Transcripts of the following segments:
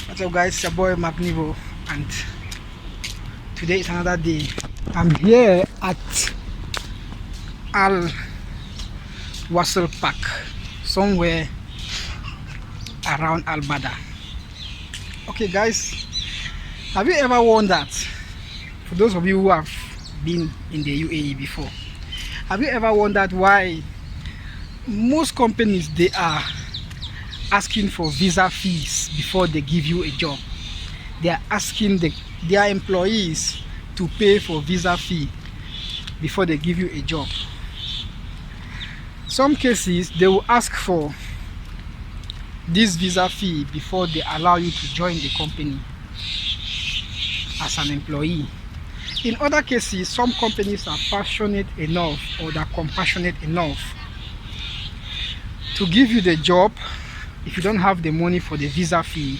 What's up, guys? It's your boy Magnivo, and today is another day. I'm here at Al Wasl Park, somewhere around Al Bada. Okay, guys, have you ever wondered, for those of you who have been in the UAE before, have you ever wondered why most companies they are asking for visa fees before they give you a job? They are asking their employees to pay for visa fee before they give you a job. Some cases they will ask for this visa fee before they allow you to join the company as an employee. In other cases, some companies are passionate enough or they're compassionate enough to give you the job if you don't have the money for the visa fee,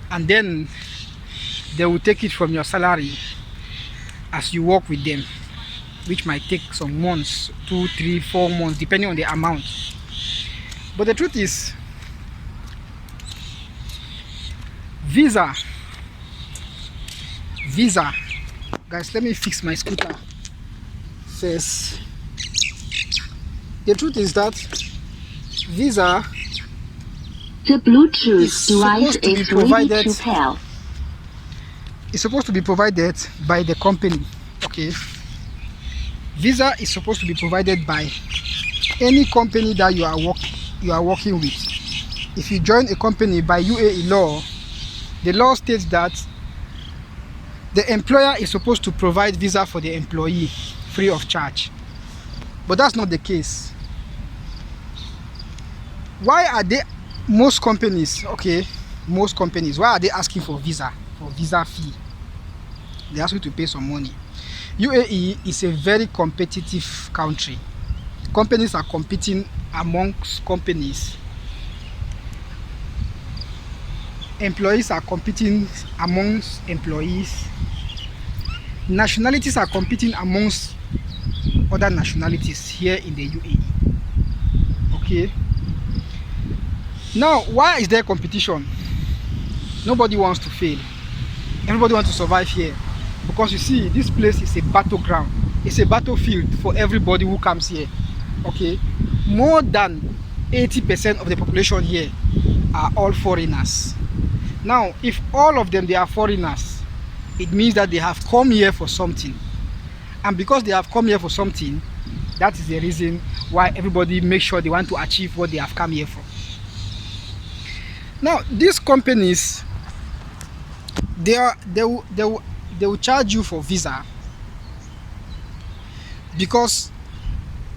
and then they will take it from your salary as you work with them, which might take some months, 2, 3, 4 months, depending on the amount. But the truth is, visa, guys, let me fix my scooter first. The truth is that visa, the Bluetooth device is ready to pair. It's supposed to be provided by the company. Okay, visa is supposed to be provided by any company that you are working with. If you join a company by UAE law, the law states that the employer is supposed to provide visa for the employee free of charge, but that's not the case. Why are they most companies why are they asking for visa fee? They ask you to pay some money. UAE is a very competitive country. Companies are competing amongst companies. Employees are competing amongst employees. Nationalities are competing amongst other nationalities here in the UAE. Okay. Now, why is there competition? Nobody wants to fail. Everybody wants to survive here. Because you see, this place is a battleground. It's a battlefield for everybody who comes here. Okay? More than 80% of the population here are all foreigners. Now, if all of them they are foreigners, it means that they have come here for something. And because they have come here for something, that is the reason why everybody makes sure they want to achieve what they have come here for. Now, these companies, they will charge you for visa, because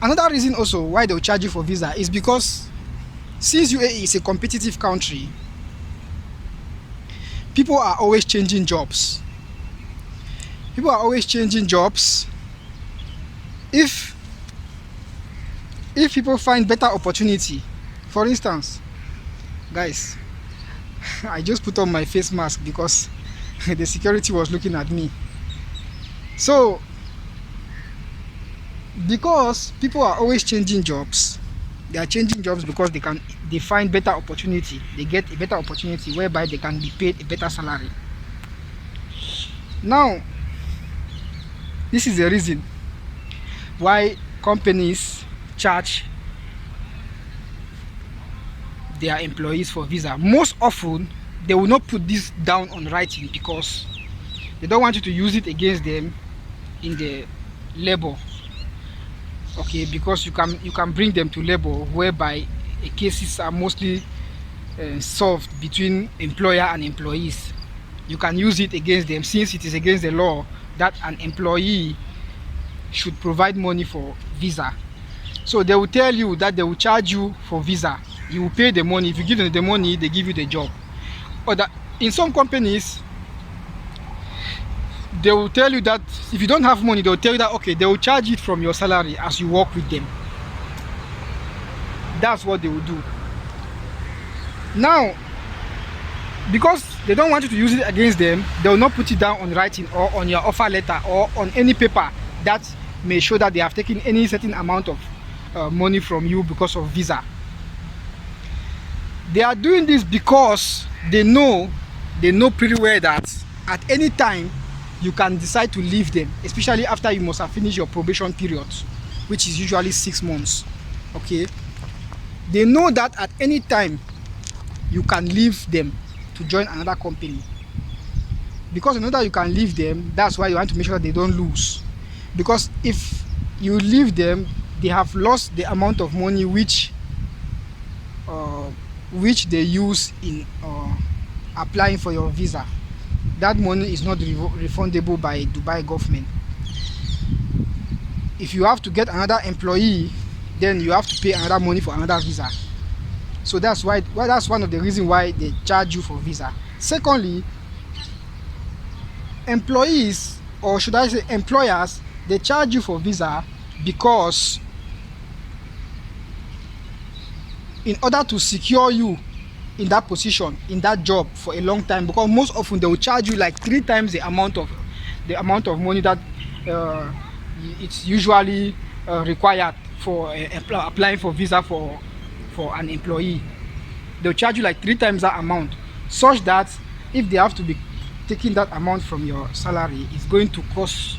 another reason also why they will charge you for visa is because since UAE is a competitive country, people are always changing jobs. If people find better opportunity, for instance, guys, I just put on my face mask because the security was looking at me. So, because people are always changing jobs, they are changing jobs because they find better opportunity. They get a better opportunity whereby they can be paid a better salary. Now, this is the reason why companies charge their employees for visa. Most often they will not put this down on writing because they don't want you to use it against them in the labor. Okay, because you can bring them to labor whereby cases are mostly solved between employer and employees. You can use it against them since it is against the law that an employee should provide money for visa. So they will tell you that they will charge you for visa. You will pay the money. If you give them the money, they give you the job. Or that in some companies, they will tell you that if you don't have money, they will tell you that okay, they will charge it from your salary as you work with them. That's what they will do. Now, because they don't want you to use it against them, they will not put it down on writing or on your offer letter or on any paper that may show that they have taken any certain amount of money from you because of visa. They are doing this because they know they know pretty well that at any time you can decide to leave them, especially after you must have finished your probation period, which is usually 6 months. Okay, they know that at any time you can leave them to join another company. Because you know that you can leave them, that's why you want to make sure that they don't lose. Because if you leave them, they have lost the amount of money which they use in applying for your visa. That money is not refundable by Dubai government. If you have to get another employee, then you have to pay another money for another visa. So that's why that's one of the reasons why they charge you for visa. Secondly, employees, or should I say employers, they charge you for visa because in order to secure you in that position, in that job for a long time, because most often they will charge you like 3 times the amount of money that it's usually required for applying for visa for an employee. They'll charge you like 3 times that amount, such that if they have to be taking that amount from your salary, it's going to cost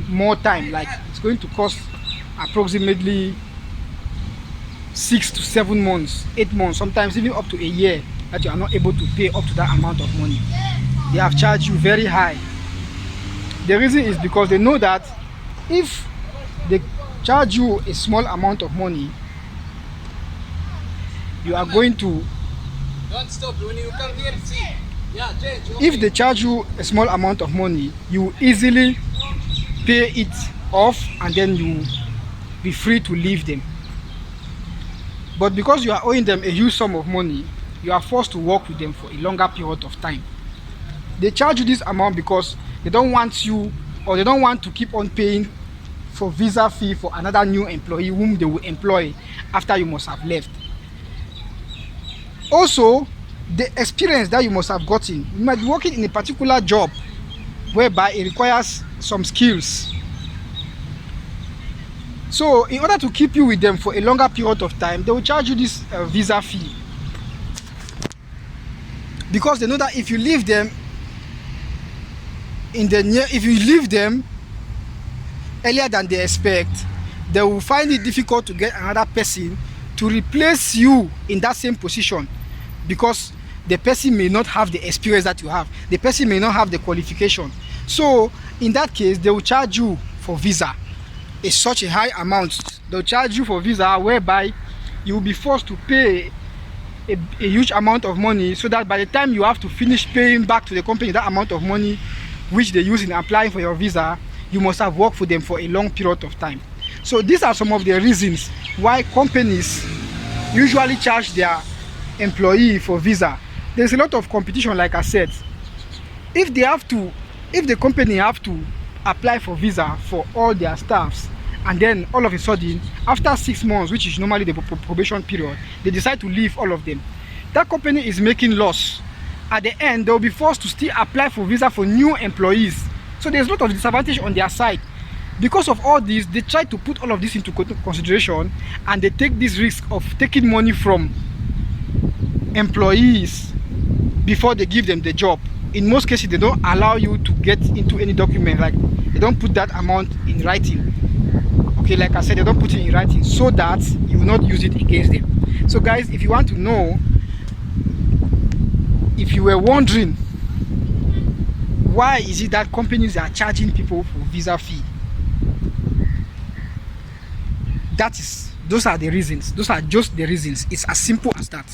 more time. Like it's going to cost approximately 6 to 7 months, 8 months, sometimes even up to a year, that you are not able to pay up to that amount of money. They have charged you very high. The reason is because they know that if they charge you a small amount of money, you are going to, don't stop when you come here. See, yeah, change. if they charge you a small amount of money, you easily pay it off and then you be free to leave them. But because you are owing them a huge sum of money, you are forced to work with them for a longer period of time. They charge you this amount because they don't want you, or they don't want to keep on paying for visa fee for another new employee whom they will employ after you must have left. Also, the experience that you must have gotten, you might be working in a particular job whereby it requires some skills. So in order to keep you with them for a longer period of time, they will charge you this visa fee, because they know that if you leave them earlier than they expect, they will find it difficult to get another person to replace you in that same position, because the person may not have the experience that you have, the person may not have the qualification. So in that case, they will charge you for visa. It's such a high amount. They'll charge you for visa whereby you will be forced to pay a huge amount of money, so that by the time you have to finish paying back to the company that amount of money which they use in applying for your visa, you must have worked for them for a long period of time. So these are some of the reasons why companies usually charge their employee for visa. There's a lot of competition, like I said. If the company have to apply for visa for all their staffs, and then all of a sudden after 6 months, which is normally the probation period, they decide to leave all of them, that company is making loss. At the end, they'll be forced to still apply for visa for new employees. So there's a lot of disadvantage on their side. Because of all this, they try to put all of this into consideration, and they take this risk of taking money from employees before they give them the job. In most cases, they don't allow you to get into any document, like they don't put that amount in writing. Okay, like I said, they don't put it in writing so that you will not use it against them. So guys, if you want to know, if you were wondering why is it that companies are charging people for visa fee, those are the reasons. Those are just the reasons. It's as simple as that.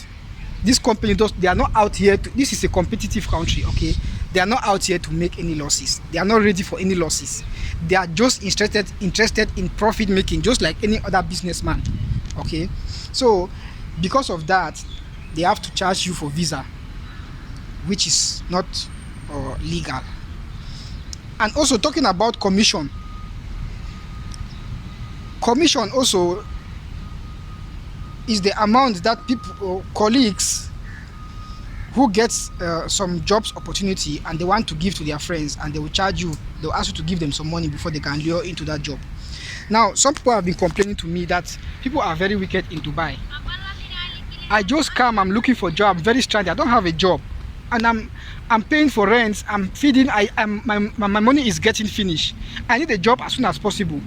This company, they are not out here to, this is a competitive country, okay? They are not out here to make any losses. They are not ready for any losses. They are just interested in profit making, just like any other businessman, okay? So because of that, they have to charge you for visa, which is not legal. And also, talking about commission also is the amount that people, colleagues who gets some jobs opportunity and they want to give to their friends, and they will charge you, they'll ask you to give them some money before they can lure into that job. Now, some people have been complaining to me that people are very wicked in Dubai, I just come, I'm looking for a job, I'm very stranded, I don't have a job, and I'm paying for rent, I'm feeding, my money is getting finished. I need a job as soon as possible.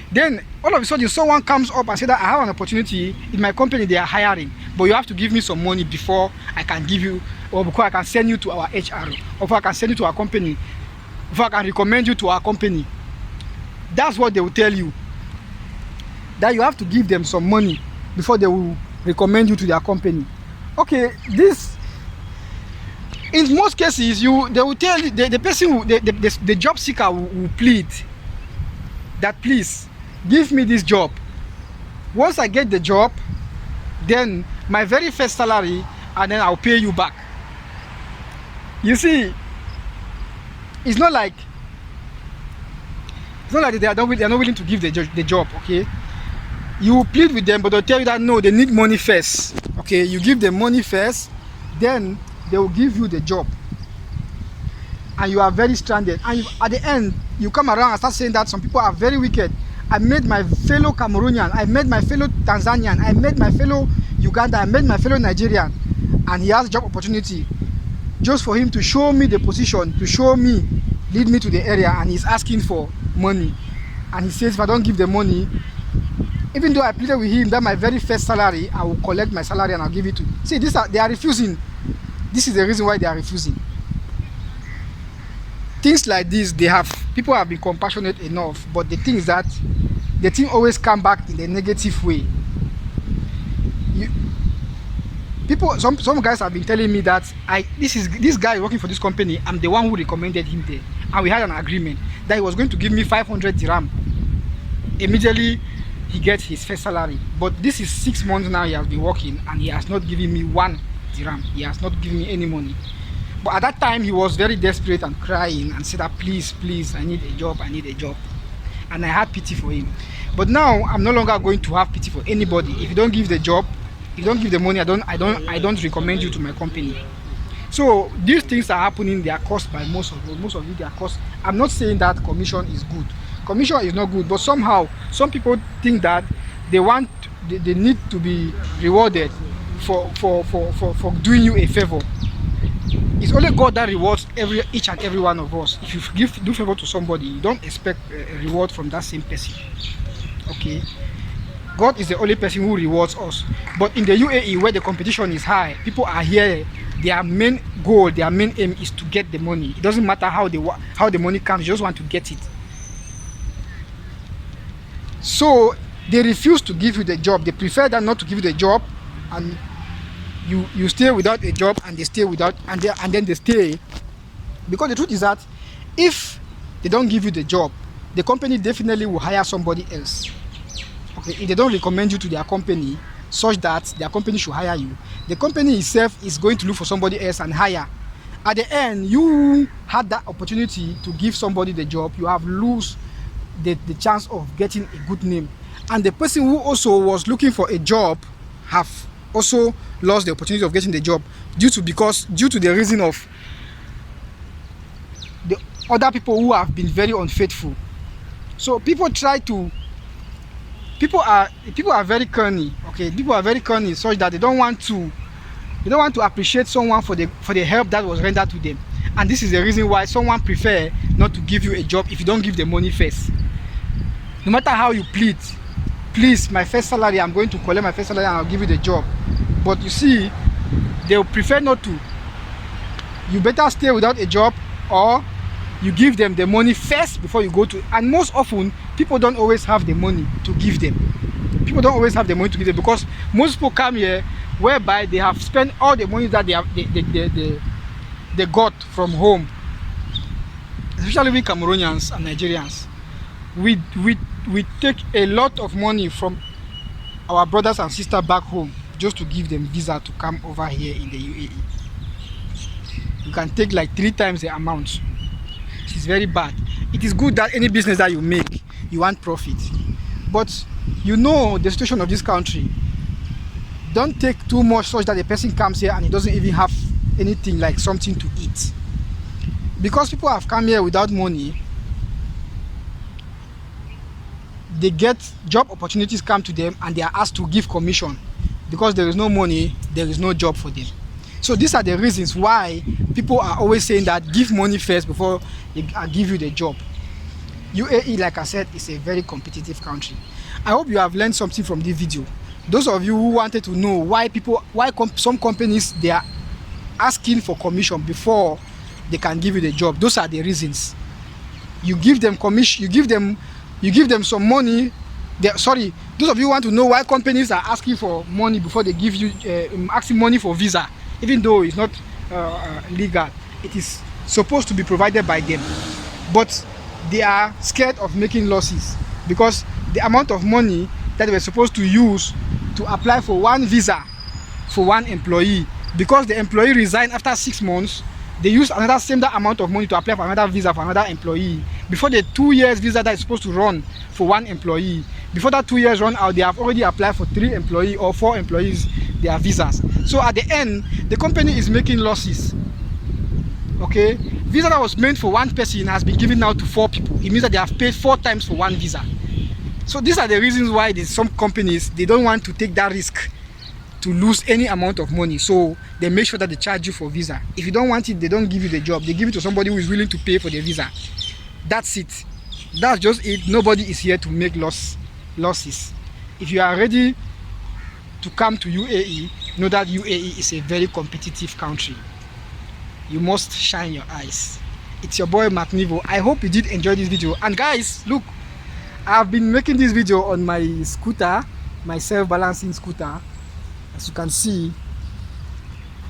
Then all of a sudden someone comes up and says that I have an opportunity in my company, they are hiring, but you have to give me some money before I can give you, or before I can send you to our HR, or before I can send you to our company, before I can recommend you to our company. That's what they will tell you, that you have to give them some money before they will recommend you to their company. Okay, this, in most cases, they will tell you, the person who, the job seeker will plead that please give me this job. Once I get the job, then my very first salary, and then I'll pay you back. You see, it's not like they are not willing to give the job. Okay, you plead with them, but they'll tell you that no, they need money first. Okay, you give them money first, then they will give you the job, and you are very stranded. And at the end, you come around and start saying that some people are very wicked. I made my fellow Cameroonian, I made my fellow Tanzanian, I made my fellow Uganda, I made my fellow Nigerian, and he has job opportunity just for him to show me the position, to show me, lead me to the area, and he's asking for money. And he says if I don't give the money, even though I pleaded with him that my very first salary, I will collect my salary and I'll give it to. See, they are refusing. This is the reason why they are refusing. Things like this, people have been compassionate enough, but the thing is that the thing always come back in a negative way. Some guys have been telling me that this guy working for this company, I'm the one who recommended him there, and we had an agreement that he was going to give me 500 dirham. Immediately he gets his first salary, but this is 6 months now he has been working and he has not given me 1 dirham. He has not given me any money. But at that time he was very desperate and crying and said that please, I need a job, and I had pity for him. But now I'm no longer going to have pity for anybody. If you don't give the job, if you don't give the money, I don't recommend you to my company. So these things are happening. They are caused by most of it. They are caused. I'm not saying that commission is good. Commission is not good, but somehow some people think that they need to be rewarded for doing you a favor. It's only God that rewards each and every one of us. If you do favor to somebody, you don't expect a reward from that same person. Okay, God is the only person who rewards us. But in the UAE, where the competition is high, people are here. Their main goal, their main aim is to get the money. It doesn't matter how the money comes, you just want to get it. So they refuse to give you the job. They prefer that not to give you the job, and you stay without a job, and they stay without, and then they stay. Because the truth is that if they don't give you the job, the company definitely will hire somebody else. Okay, if they don't recommend you to their company such that their company should hire you, the company itself is going to look for somebody else and hire. At the end, you had that opportunity to give somebody the job, you have lose the chance of getting a good name. And the person who also was looking for a job have also lost the opportunity of getting the job due to the reason of the other people who have been very unfaithful. So people are very cunning. Okay, people are very cunning such that they don't want to appreciate someone for the help that was rendered to them. And this is the reason why someone prefer not to give you a job if you don't give the money first. No matter how you plead, please, my first salary, I'm going to collect my first salary and I'll give you the job. But you see, they'll prefer not to. You better stay without a job, or you give them the money first before you go to. And most often, people don't always have the money to give them. People don't always have the money to give them, because most people come here whereby they have spent all the money that they got from home. Especially we Cameroonians and Nigerians, we take a lot of money from our brothers and sisters back home just to give them visa to come over here in the UAE. You can take like 3 times the amount. It's very bad. It is good that any business that you make, you want profit, but you know the situation of this country. Don't take too much such that the person comes here and he doesn't even have anything like something to eat. Because people have come here without money, they get job opportunities come to them and they are asked to give commission. because there is no money, there is no job for them. So these are the reasons why people are always saying that give money first before I give you the job. UAE, like I said, is a very competitive country. I hope you have learned something from this video. Those of you who wanted to know why some companies, they are asking for commission before they can give you the job, those are the reasons. You give them commission, you give them some money. Those of you who want to know why companies are asking for money before they give you asking money for visa, even though it's not legal, it is supposed to be provided by them, but they are scared of making losses because the amount of money that they were supposed to use to apply for one visa for one employee, because the employee resigned after 6 months, they use another same amount of money to apply for another visa for another employee before the 2 years visa that is supposed to run for one employee. Before that 2 years run out, they have already applied for 3 employees or 4 employees their visas. So at the end, the company is making losses. Okay, visa that was meant for one person has been given out to 4 people. It means that they have paid 4 times for one visa. So these are the reasons why some companies, they don't want to take that risk to lose any amount of money. So they make sure that they charge you for visa. If you don't want it, they don't give you the job. They give it to somebody who is willing to pay for the visa. That's it. That's just it. Nobody is here to make losses. If you are ready to come to UAE, know that UAE is a very competitive country. You must shine your eyes. It's your boy Mark Nivo. I hope you did enjoy this video. And guys, look, I've been making this video on my scooter, my self-balancing scooter. As you can see,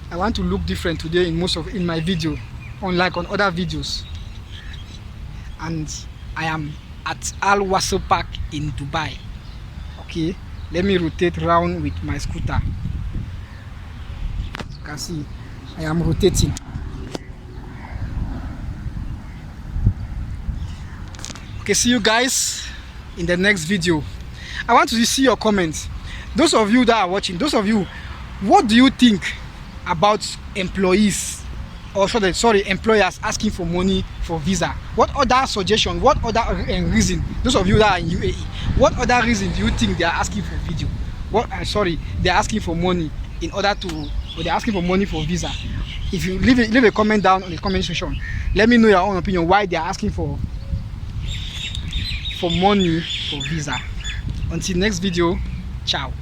I want to look different today in my video, unlike on other videos. And I am at Al Wasl Park in Dubai. Okay, let me rotate around with my scooter. As you can see, I am rotating. Okay, see you guys in the next video. I want to see your comments. Those of you that are watching, those of you, what do you think about employees, or employers asking for money for visa? What other suggestion, what other reason, those of you that are in UAE, what other reason do you think they are asking for video? They are asking for money in order to, or they're asking for money for visa? If you leave a comment down on the comment section, let me know your own opinion why they are asking for money for visa. Until next video, ciao.